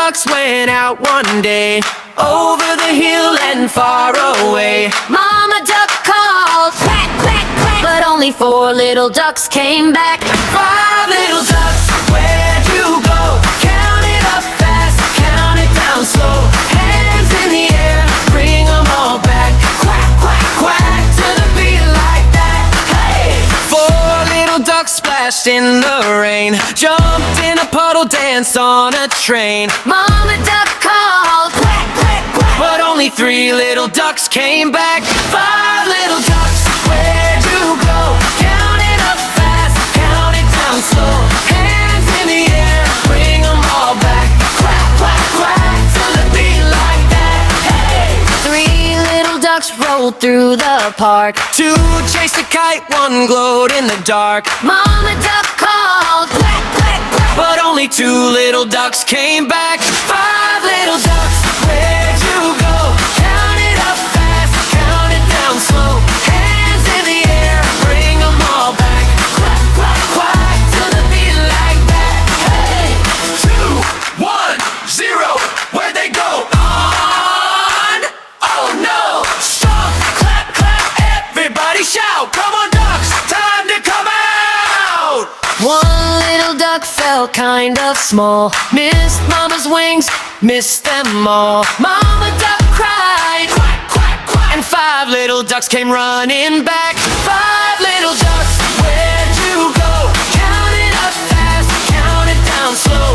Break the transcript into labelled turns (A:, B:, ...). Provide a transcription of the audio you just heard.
A: ducks went out one day, over the hill and far away.
B: Mama duck called, quack, quack, quack, but only 4 little ducks came back.
A: 5 little ducks, where'd you go? Count it up fast, count it down slow. Hands in the air, bring them all back. Quack, quack, quack, to the beat like that. Hey! 4 little ducks splashed in the rain, jumped in a puddle, danced on a train.
B: Mama duck called, quack, quack, quack,
A: but only 3 little ducks came back. 5 little ducks, where'd you go? Count it up fast, count it down slow. Hands in the air, bring them all back. Quack, quack, quack, to the beat like that. Hey!
B: 3 little ducks rolled through the park.
A: 2 chased a kite, 1 glowed in the dark.
B: Mama duck called, quack, quack, quack,
A: but only 2 little ducks came back. 5 little ducks, where'd you go? Count it up fast, count it down slow. Hands in the air, bring them all back. Quack, quack, quack, to the beat like that. Hey! 2, 1, 0, where'd they go? On! Oh no! Stop, clap, clap, everybody shout. Come on ducks, time to come out!
B: 1 little duck felt kind of small, missed Mama's wings, missed them all.
A: Mama duck cried, quack, quack, quack, and 5 little ducks came running back. 5 little ducks, where'd you go? Count it up fast, count it down slow.